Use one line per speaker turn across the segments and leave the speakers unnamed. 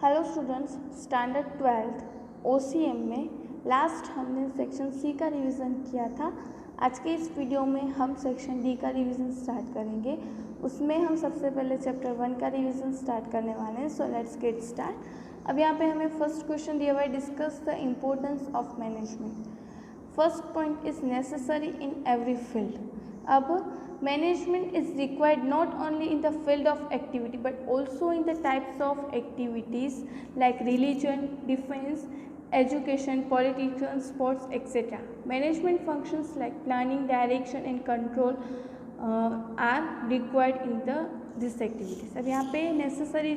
Hello students, standard 12th OCM में last हमने section C का रिवीजन किया था। आज के इस वीडियो में हम सेक्शन डी का रिवीजन स्टार्ट करेंगे। उसमें हम सबसे पहले चैप्टर 1 का रिवीजन स्टार्ट करने वाले हैं। So let's get start. अब यहाँ पे हमें फर्स्ट क्वेश्चन दिया हुआ है, discuss the importance of management. First point is necessary in every field. अब management is required not only in the field of activity but also in the types of activities like religion, defense, education, politics, sports, etc. Management functions like planning, direction and control are required in this activities. अब यहाँ पे necessary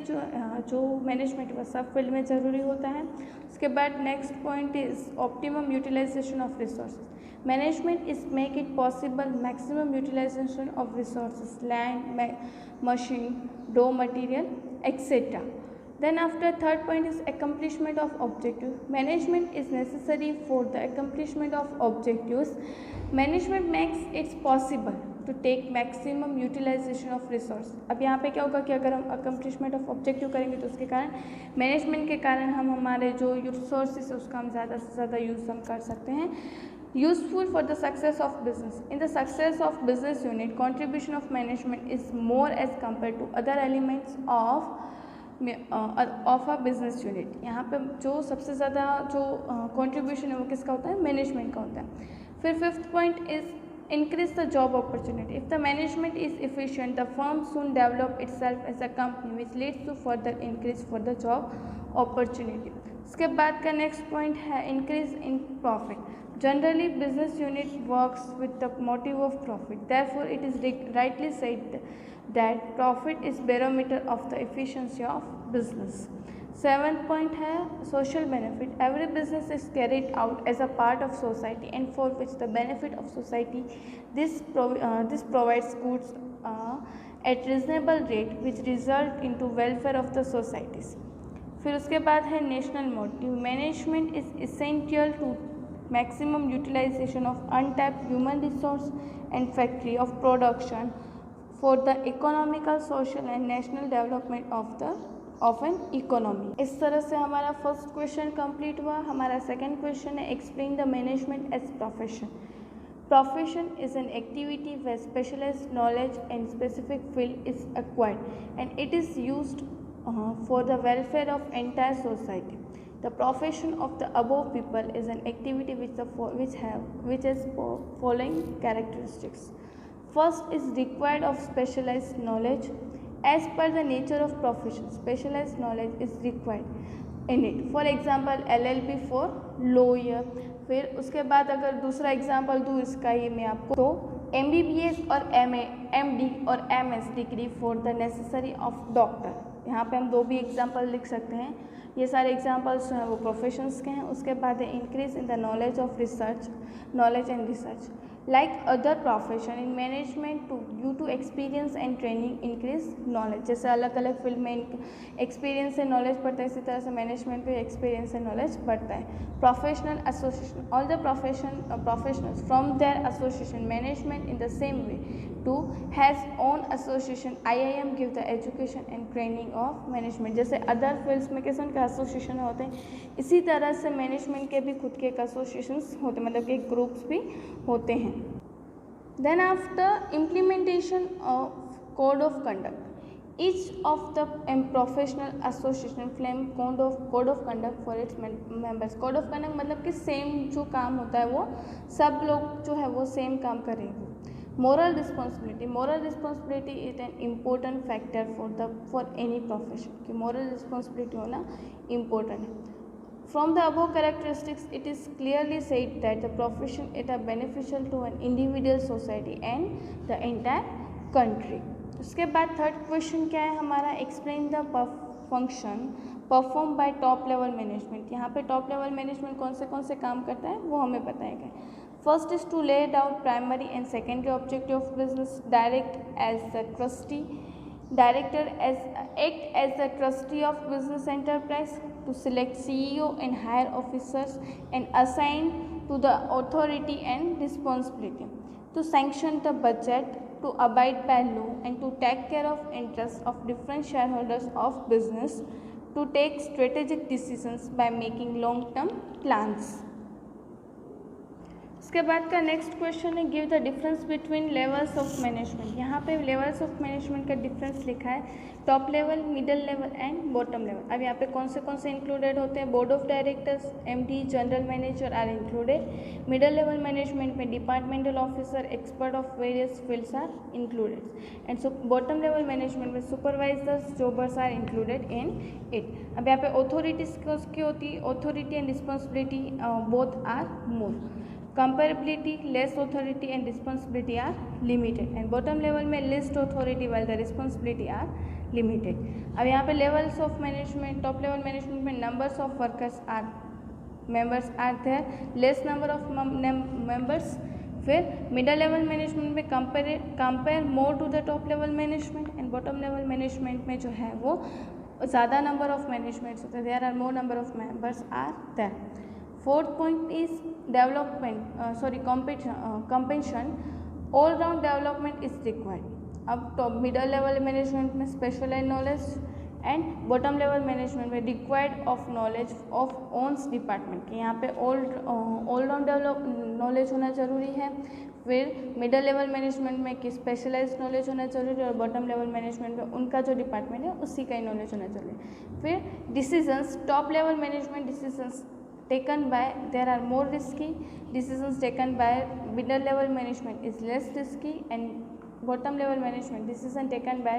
जो management वो सब field में ज़रूरी होता है। उसके बाद next point is optimum utilization of resources. Management is make it possible maximum utilization of resources, land, machine, raw material etcetera. Then after third point is accomplishment of objective. Management is necessary for the accomplishment of objectives. Management makes it possible to take maximum utilization of resource. अब यहाँ पे क्या होगा कि अगर हम accomplishment of objective करेंगे तो उसके कारण मैनेजमेंट के कारण हम हमारे जो रिसोर्सेज है उसका हम ज़्यादा से ज़्यादा यूज़ हम कर सकते हैं। Useful for the success of business. In the success of business unit, contribution of management is more as compared to other elements of a business unit. यहाँ पे जो सबसे ज़्यादा जो कंट्रीब्यूशन है वो किसका होता है? मैनेजमेंट का होता है। फिर fifth point is increase the job opportunity. If the management is efficient the firm soon develop itself as a company which leads to further increase for the job opportunity. उसके बाद का नेक्स्ट पॉइंट है increase in profit. Generally, business unit works with the motive of profit. Therefore, it is rightly said that profit is barometer of the efficiency of business. Seventh point है social benefit. Every business is carried out as a part of society and for which the benefit of society. This provides goods at reasonable rate which result into welfare of the societies. फिर उसके बाद है national motive. Management is essential to maximum utilization of untapped human resource and factory of production for the economical, social and national development of an economy। इस तरह से हमारा first question complete हुआ। हमारा सेकंड क्वेश्चन है explain the management as profession. Profession is an activity where specialized knowledge and specific field is acquired and it is used for the welfare of entire society. The profession of the above people is an activity which has following characteristics. First is required of specialized knowledge. As per the nature of profession, specialized knowledge is required in it. For example, LLB for lawyer. फिर उसके बाद अगर दूसरा example दूँ इसका ये मैं आपको तो MBBS और MA, MD और MS degree for the necessary of doctor. यहाँ पे हम दो भी एग्जाम्पल लिख सकते हैं। ये सारे एग्जाम्पल्स जो हैं वो प्रोफेशंस के हैं। उसके बाद है increase in the knowledge of research, knowledge and research like other profession in management due to experience and training increase knowledge. जैसे अलग अलग फील्ड में एक्सपीरियंस से नॉलेज बढ़ता है, इसी तरह से मैनेजमेंट पे एक्सपीरियंस से नॉलेज बढ़ता है। Professional association, all the professionals from there association management in the same way to has own association. IIM give the education and training of management. जैसे अदर फील्ड्स में किस उनके एसोसिएशन होते हैं, इसी तरह से मैनेजमेंट के भी खुद के एक एसोसिएशंस होते हैं, मतलब कि ग्रुप्स भी होते हैं। Then after implementation of code of conduct, each of the professional association flame code of conduct for its members. Code of conduct मतलब कि सेम जो काम होता है वो सब लोग जो है वो सेम काम करेंगे। Moral responsibility is an important factor for any profession कि मोरल रिस्पॉन्सिबिलिटी होना इम्पोर्टेंट है। From the above characteristics, it is clearly said that the profession is beneficial to an individual, society and the entire country. उसके बाद third question क्या है हमारा, explain the function perform by top level management. यहाँ पे top level management कौन से काम करता है वो हमें बताएगा। First is to lay down primary and secondary objective of business, Director act as the trustee of business enterprise, to select CEO and hire officers and assign to the authority and responsibility, to sanction the budget, to abide by law and to take care of interests of different shareholders of business to take strategic decisions by making long-term plans. उसके बाद का next question है give the difference between levels of management. यहाँ पे levels of management का difference लिखा है, top level, middle level and bottom level. अब यहाँ पे कौन से इंक्लूडेड होते हैं? Board of directors, MD, general manager are included. Middle level management में departmental officer, expert of various fields are included and bottom level management में supervisors, jobbers are included in it. अब यहाँ पे ऑथोरिटीज की होती है, authority and responsibility both are more. Comparability, less authority and responsibility are limited and bottom level में least authority while the responsibility are limited। अब यहाँ पे levels of management, top level management में numbers of workers are members are there, less number of members। फिर middle level management में compare more to the top level management and bottom level management में जो है वो ज़्यादा number of managements होते हैं, there are more number of members are there। Fourth point is compensation, all round development is required। अब top middle level management में specialize knowledge and bottom level management में required of knowledge of one's department के यहाँ पे all round knowledge होना ज़रूरी है। फिर मिडल लेवल मैनेजमेंट में कि स्पेशलाइज नॉलेज होना जरूरी है और बॉटम लेवल मैनेजमेंट में उनका जो डिपार्टमेंट है उसी का ही नॉलेज होना जरूरी है। फिर decisions, top level management decisions taken by there are more risky, decisions taken by middle level management is less risky and bottom level management decision taken by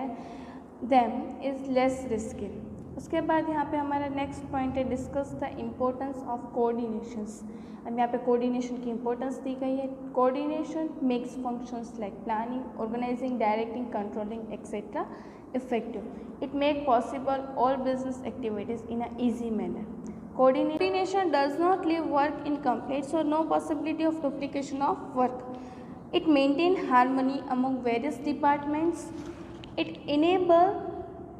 them is less risky। उसके बाद यहाँ पे हमारा next point है discuss the importance of coordinations. अब यहाँ पे coordination की इम्पोर्टेंस दी गई है। Coordination makes functions like planning, organising, directing, controlling etcetera effective. It make possible all business activities in an easy manner। Coordination does not leave work incomplete, so no possibility of duplication of work. It maintains harmony among various departments. It enables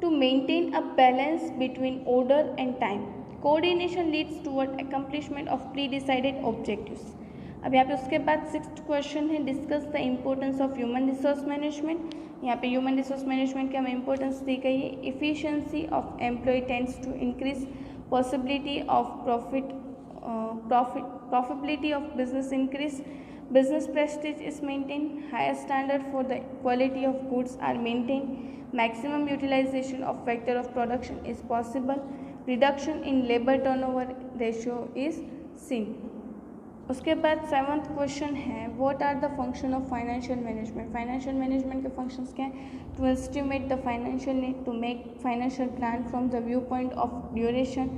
to maintain a balance between order and time. Coordination leads toward accomplishment of pre-decided objectives। अब यहाँ पे उसके बाद 6th question है discuss the importance of human resource management. यहाँ पे human resource management की हमें इम्पोर्टेंस दी गई है। Efficiency of employ tends to increase, possibility of profitability of business increase, business prestige is maintained, higher standard for the quality of goods are maintained, maximum utilization of factor of production is possible, reduction in labor turnover ratio is seen। उसके बाद 7th question है what are the function of financial management. Financial management के functions क्या हैं? To estimate the financial need, to make financial plan from the view point of duration,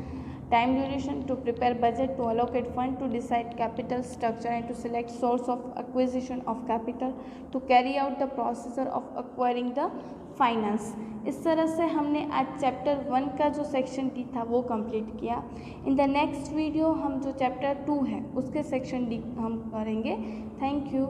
time duration, to prepare budget, to allocate fund, to decide capital structure and to select source of acquisition of capital, to carry out the procedure of acquiring the finance. इस तरह से हमने आज chapter 1 का जो section D था वो complete किया। इन द नेक्स्ट वीडियो हम जो चैप्टर 2 है उसके सेक्शन डी हम करेंगे। Thank you.